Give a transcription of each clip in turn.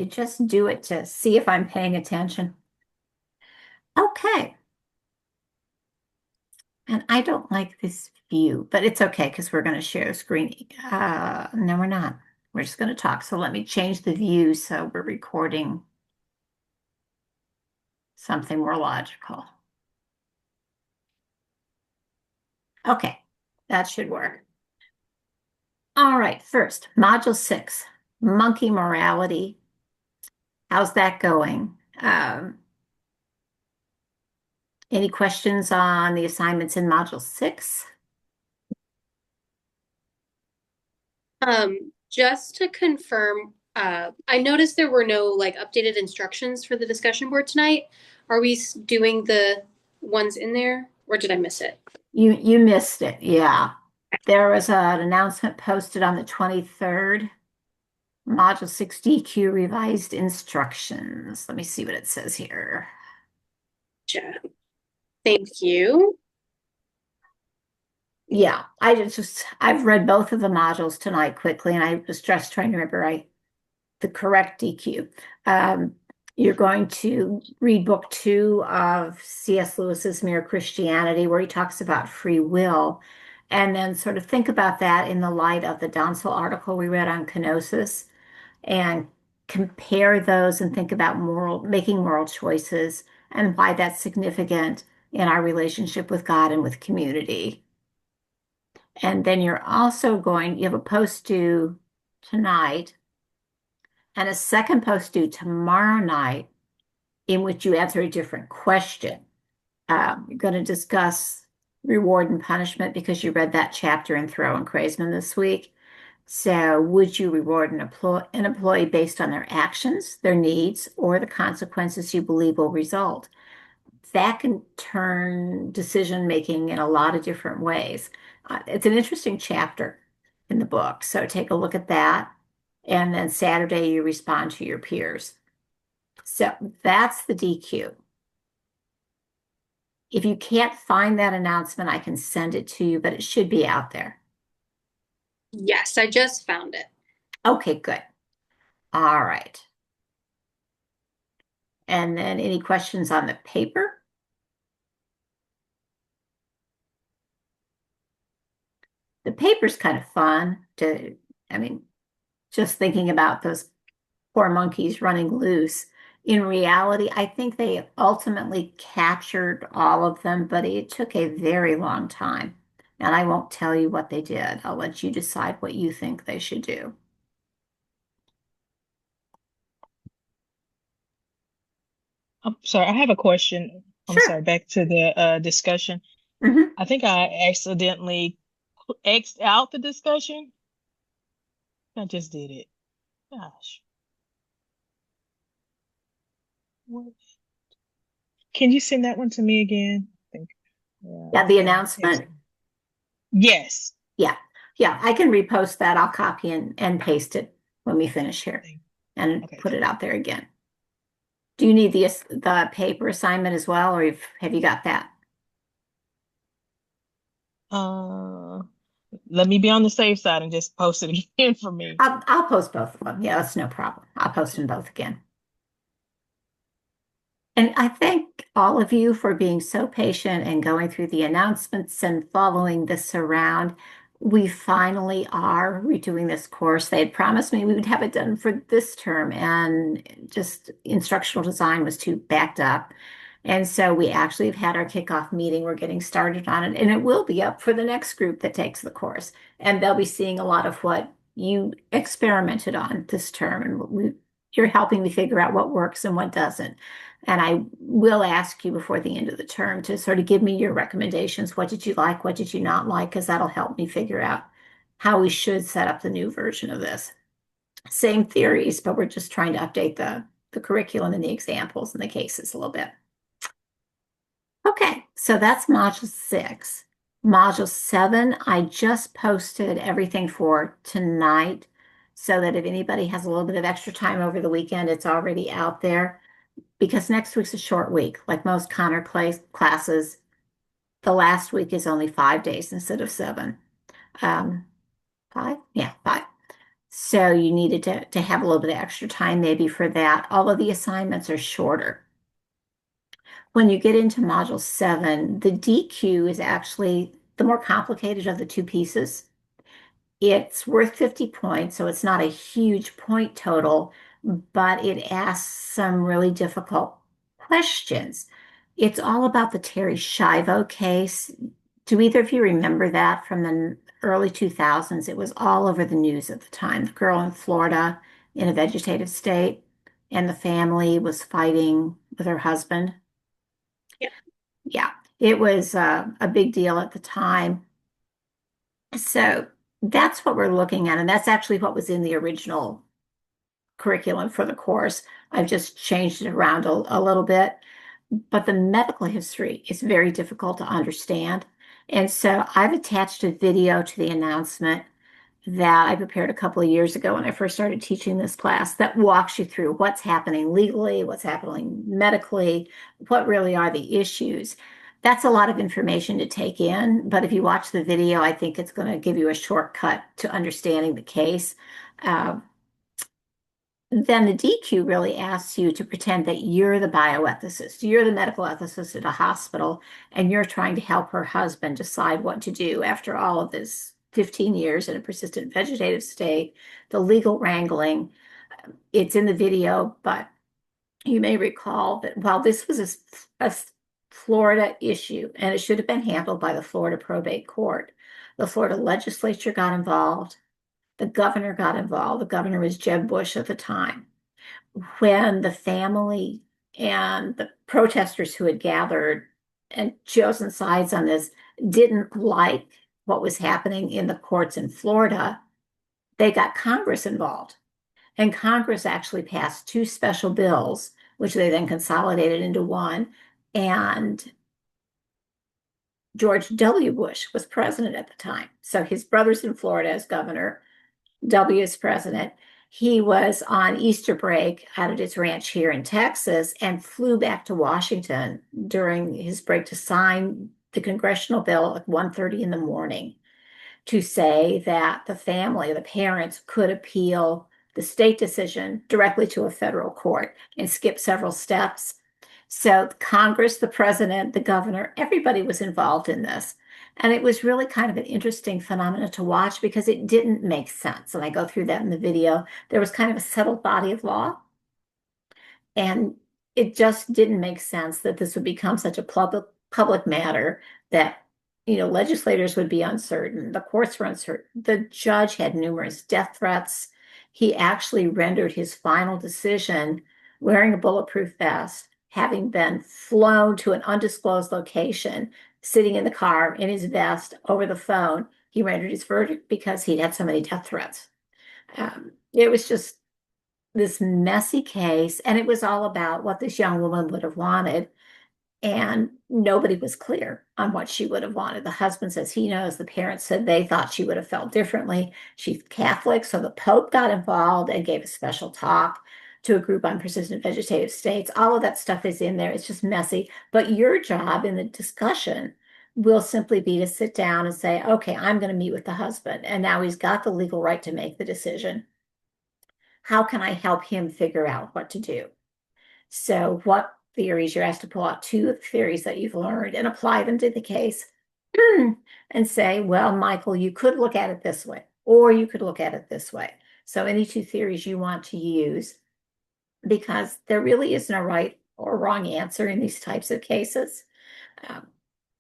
They just do it to see if I'm paying attention. Okay. And I don't like this view, but it's okay because we're going to share a screen. No, we're not. We're just going to talk. So let me change the view so we're recording something more logical. Okay, that should work. All right, first, Module 6, Monkey Morality. How's that going? Any questions on the assignments in Module 6? Just to confirm, I noticed there were no like updated instructions for the discussion board tonight. Are we doing the ones in there, or did I miss it? You missed it, yeah. There was an announcement posted on the 23rd, Module 6 DQ revised instructions. Let me see what it says here. Yeah. Thank you. Yeah, I've read both of the modules tonight quickly, and I was just trying to remember the correct DQ. Um, you're going to read book 2 of C.S. Lewis's Mere Christianity, where he talks about free will, and then sort of think about that in the light of the Donsel article we read on kenosis, and compare those and think about making moral choices and why that's significant in our relationship with God and with community. And then you have a post due tonight and a second post due tomorrow night in which you answer a different question. You're going to discuss reward and punishment because you read that chapter in Thoreau and Craisman this week. So, would you reward an employee based on their actions, their needs, or the consequences you believe will result? That can turn decision making in a lot of different ways. It's an interesting chapter in the book. So, take a look at that. And then Saturday, you respond to your peers. So, that's the DQ. If you can't find that announcement, I can send it to you, but it should be out there. Yes, I just found it. Okay, good. All right. And then any questions on the paper? The paper's kind of fun I mean, just thinking about those poor monkeys running loose. In reality, I think they ultimately captured all of them, but it took a very long time. And I won't tell you what they did. I'll let you decide what you think they should do. I'm sorry, I have a question. I'm Sure. sorry, back to the discussion. Hmm. I think I accidentally X'd out the discussion. I just did it. Gosh. What? Can you send that one to me again? I think, yeah, Yeah, the text announcement. me. Yes. Yeah. Yeah, I can repost that. I'll copy and paste it when we finish here Thank- and Okay, put it thank out there again. Do you need the paper assignment as well, or have you got that? you. Let me be on the safe side and just post it again for me. I'll post both of them. Yeah, that's no problem. I'll post them Okay. both again. And I thank all of you for being so patient and going through the announcements and following this around. We finally are redoing this course. They had promised me we would have it done for this term, and just instructional design was too backed up. And so we actually have had our kickoff meeting. We're getting started on it, and it will be up for the next group that takes the course. And they'll be seeing a lot of what you experimented on this term, and you're helping me figure out what works and what doesn't. And I will ask you before the end of the term to sort of give me your recommendations. What did you like? What did you not like? Because that'll help me figure out how we should set up the new version of this. Same theories, but we're just trying to update the curriculum and the examples and the cases a little bit. Okay, so that's module 6. Module 7, I just posted everything for tonight so that if anybody has a little bit of extra time over the weekend, it's already out there because next week's a short week. Like most CONR classes, the last week is only 5 days instead of 7. 5? Yeah, 5. So you needed to have a little bit of extra time maybe for that. All of the assignments are shorter. When you get into module 7, the DQ is actually the more complicated of the two pieces. It's worth 50 points, so it's not a huge point total, but it asks some really difficult questions. It's all about the Terry Schiavo case. Do either of you remember that from the early 2000s? It was all over the news at the time. The girl in Florida in a vegetative state, and the family was fighting with her husband. Yeah. Yeah, it was a big deal at the time. So that's what we're looking at, and that's actually what was in the original curriculum for the course. I've just changed it around a little bit, but the medical history is very difficult to understand. And so I've attached a video to the announcement that I prepared a couple of years ago when I first started teaching this class that walks you through what's happening legally, what's happening medically, what really are the issues. That's a lot of information to take in, but if you watch the video, I think it's going to give you a shortcut to understanding the case. Uh, then the DQ really asks you to pretend that you're the bioethicist, you're the medical ethicist at a hospital, and you're trying to help her husband decide what to do after all of this 15 years in a persistent vegetative state, the legal wrangling. It's in the video, but you may recall that while this was a Florida issue and it should have been handled by the Florida probate court, the Florida legislature got involved, the governor got involved. The governor was Jeb Bush at the time. When the family and the protesters who had gathered and chosen sides on this didn't like what was happening in the courts in Florida, they got Congress involved. And Congress actually passed two special bills, which they then consolidated into one. And George W. Bush was president at the time. So his brother's in Florida as governor, W as president. He was on Easter break out at his ranch here in Texas and flew back to Washington during his break to sign the congressional bill at 1:30 in the morning to say that the family, the parents, could appeal the state decision directly to a federal court and skip several steps. So Congress, the president, the governor, everybody was involved in this. And it was really kind of an interesting phenomenon to watch because it didn't make sense. And I go through that in the video. There was kind of a settled body of law, and it just didn't make sense that this would become such a public matter that legislators would be uncertain, the courts were uncertain. The judge had numerous death threats. He actually rendered his final decision wearing a bulletproof vest, having been flown to an undisclosed location, sitting in the car in his vest over the phone. He rendered his verdict because he'd had so many death threats. It was just this messy case, and it was all about what this young woman would have wanted. And nobody was clear on what she would have wanted. The husband says he knows. The parents said they thought she would have felt differently. She's Catholic, so the Pope got involved and gave a special talk to a group on persistent vegetative states. All of that stuff is in there. It's just messy. But your job in the discussion will simply be to sit down and say, okay, I'm going to meet with the husband. And now he's got the legal right to make the decision. How can I help him figure out what to do? So, what theories you're asked to pull out two theories that you've learned and apply them to the case and say, well, Michael, you could look at it this way, or you could look at it this way. So, any two theories you want to use, because there really isn't a right or wrong answer in these types of cases. Um,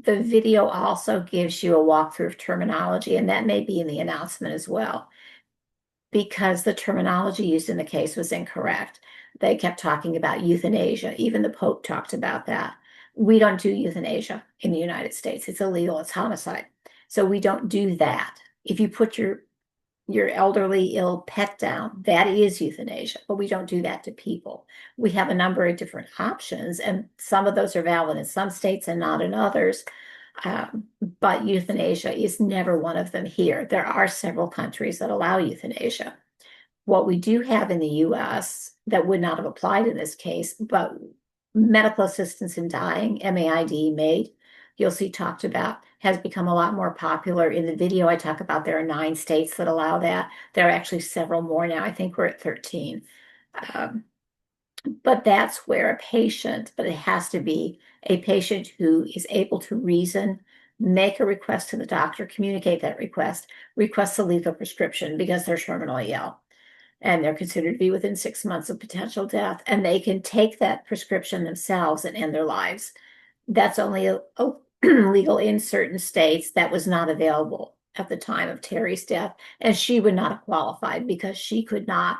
the video also gives you a walkthrough of terminology, and that may be in the announcement as well, because the terminology used in the case was incorrect. They kept talking about euthanasia. Even the Pope talked about that. We don't do euthanasia in the United States. It's illegal. It's homicide. So we don't do that. If you put your elderly ill pet down, that is euthanasia, but we don't do that to people. We have a number of different options, and some of those are valid in some states and not in others. But euthanasia is never one of them here. There are several countries that allow euthanasia. What we do have in the US that would not have applied in this case, but medical assistance in dying, MAID, MAID, you'll see talked about, has become a lot more popular. In the video, I talk about there are 9 states that allow that. There are actually several more now. I think we're at 13. Um, but that's where a patient, but it has to be a patient who is able to reason, make a request to the doctor, communicate that request a lethal prescription because they're terminally ill and they're considered to be within 6 months of potential death, and they can take that prescription themselves and end their lives. That's only legal in certain states. That was not available at the time of Terry's death, and she would not have qualified because she could not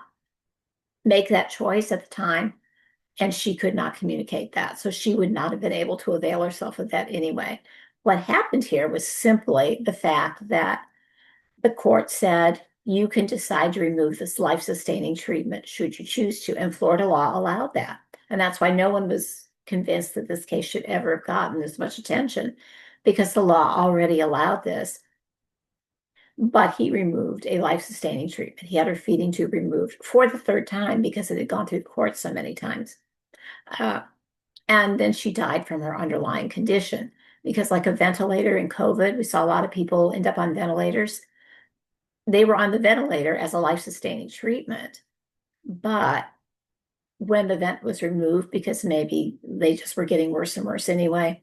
make that choice at the time, and she could not communicate that. So she would not have been able to avail herself of that anyway. What happened here was simply the fact that the court said you can decide to remove this life-sustaining treatment should you choose to, and Florida law allowed that. And that's why no one was convinced that this case should ever have gotten this much attention, because the law already allowed this. But he removed a life-sustaining treatment. He had her feeding tube removed for the third time because it had gone through the court so many times. Uh, and then she died from her underlying condition because, like a ventilator in COVID, we saw a lot of people end up on ventilators. They were on the ventilator as a life-sustaining treatment, but when the vent was removed, because maybe they just were getting worse and worse anyway,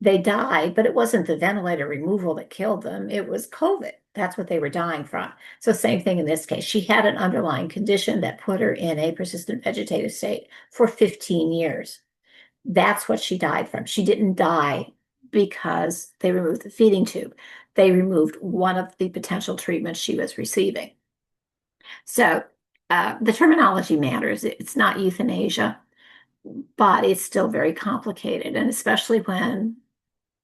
they died, but it wasn't the ventilator removal that killed them. It was COVID. That's what they were dying from. So same thing in this case. She had an underlying condition that put her in a persistent vegetative state for 15 years. That's what she died from. She didn't die because they removed the feeding tube. They removed one of the potential treatments she was receiving. So the terminology matters. It's not euthanasia, but it's still very complicated. And especially when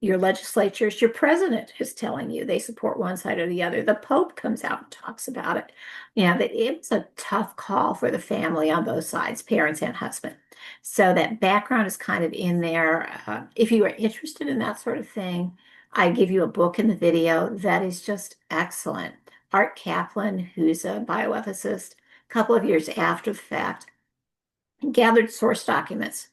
your legislatures, your president is telling you they support one side or the other. The Pope comes out and talks about it. You know, that it's a tough call for the family on both sides, parents and husband. So that background is kind of in there. If you are interested in that sort of thing, I give you a book in the video that is just excellent. Art Kaplan, who's a bioethicist, a couple of years after the fact, gathered source documents.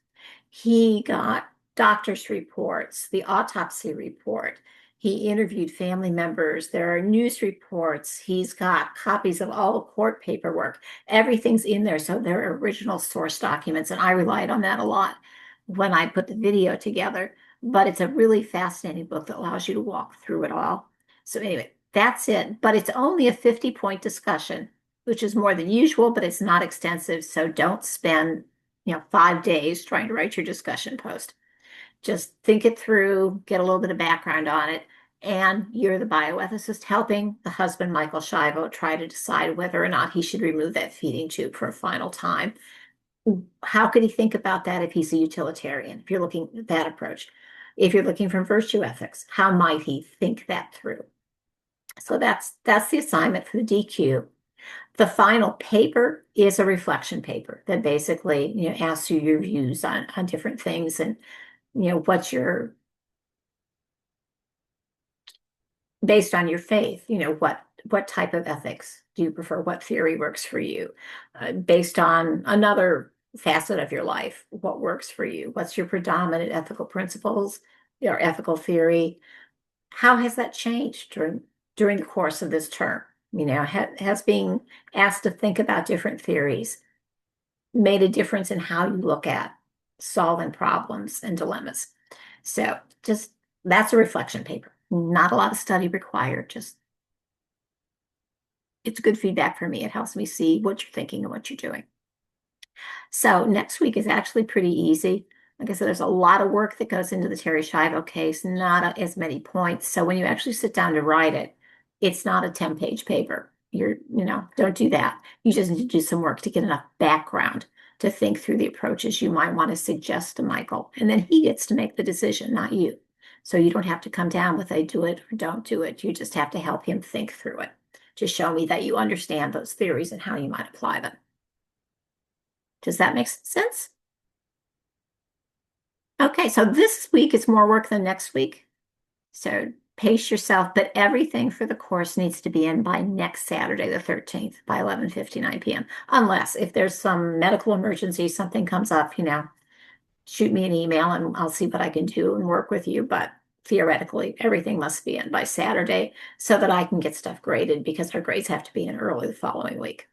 He got doctor's reports, the autopsy report. He interviewed family members. There are news reports. He's got copies of all the court paperwork. Everything's in there. So they're original source documents. And I relied on that a lot when I put the video together. But it's a really fascinating book that allows you to walk through it all. So anyway, that's it. But it's only a 50-point discussion, which is more than usual, but it's not extensive. So don't spend 5 days trying to write your discussion post. Just think it through, get a little bit of background on it, and you're the bioethicist helping the husband, Michael Shivo, try to decide whether or not he should remove that feeding tube for a final time. How could he think about that if he's a utilitarian, if you're looking at that approach? If you're looking from virtue ethics, how might he think that through? So that's the assignment for the DQ. The final paper is a reflection paper that basically, asks you your views on different things, and what's your, based on your faith, what type of ethics do you prefer? What theory works for you? Based on another facet of your life, what works for you? What's your predominant ethical principles, your ethical theory? How has that changed during the course of this term? Has being asked to think about different theories made a difference in how you look at solving problems and dilemmas? So just that's a reflection paper. Not a lot of study required. Just it's good feedback for me. It helps me see what you're thinking and what you're doing. So next week is actually pretty easy. Like I said, there's a lot of work that goes into the Terry Schiavo case, not as many points. So when you actually sit down to write it, it's not a 10-page paper. Don't do that. You just need to do some work to get enough background to think through the approaches you might want to suggest to Michael. And then he gets to make the decision, not you. So you don't have to come down with a do it or don't do it. You just have to help him think through it to show me that you understand those theories and how you might apply them. Does that make sense? Okay, so this week is more work than next week. So pace yourself, but everything for the course needs to be in by next Saturday, the 13th, by 11:59 p.m. Unless if there's some medical emergency, something comes up, shoot me an email and I'll see what I can do and work with you. But theoretically, everything must be in by Saturday so that I can get stuff graded because our grades have to be in early the following week.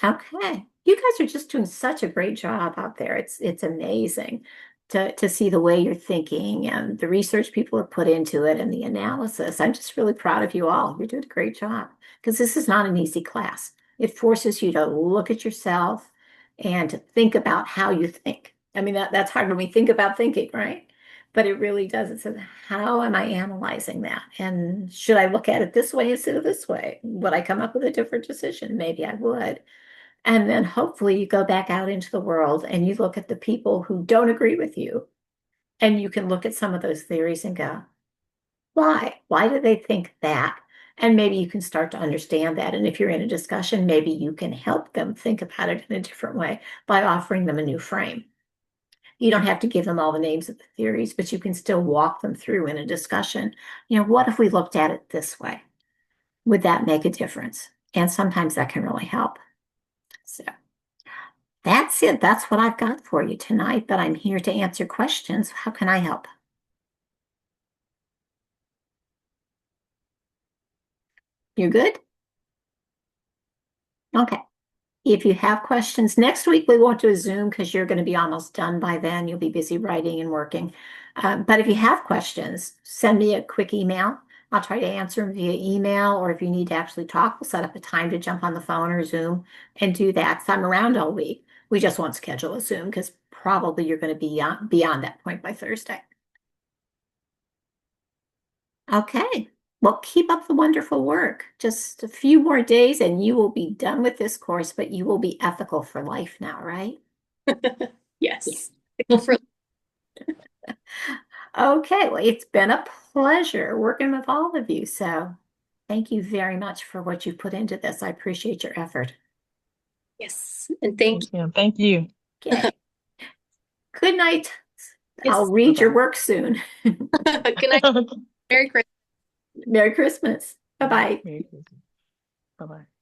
Okay. You guys are just doing such a great job out there. It's amazing to see the way you're thinking and the research people have put into it and the analysis. I'm just really proud of you all. You're doing a great job because this is not an easy class. It forces you to look at yourself and to think about how you think. I mean, that's hard when we think about thinking, right? But it really does. It says, how am I analyzing that? And should I look at it this way instead of this way? Would I come up with a different decision? Maybe I would. And then hopefully you go back out into the world and you look at the people who don't agree with you. And you can look at some of those theories and go, why? Why do they think that? And maybe you can start to understand that. And if you're in a discussion, maybe you can help them think about it in a different way by offering them a new frame. You don't have to give them all the names of the theories, but you can still walk them through in a discussion. What if we looked at it this way? Would that make a difference? And sometimes that can really help. So that's it. That's what I've got for you tonight, but I'm here to answer questions. How can I help? You good? Okay. If you have questions, next week we won't do a Zoom because you're going to be almost done by then. You'll be busy writing and working. But if you have questions, send me a quick email. I'll try to answer them via email, or if you need to actually talk, we'll set up a time to jump on the phone or Zoom and do that. So I'm around all week. We just won't schedule a Zoom because probably you're going to be beyond that point by Thursday. Okay. Well, keep up the wonderful work. Just a few more days and you will be done with this course, but you will be ethical for life now, right? Yes. Well, for Okay. Well, it's been a pleasure working with all of you. So thank you very much for what you put into this. I appreciate your effort. yes. And thank you. Yeah, thank you. Okay. Good night. I'll Yes. read your Bye-bye. work soon. Good night. Merry Christmas. Merry Christmas. Bye-bye. Merry Christmas. Bye-bye.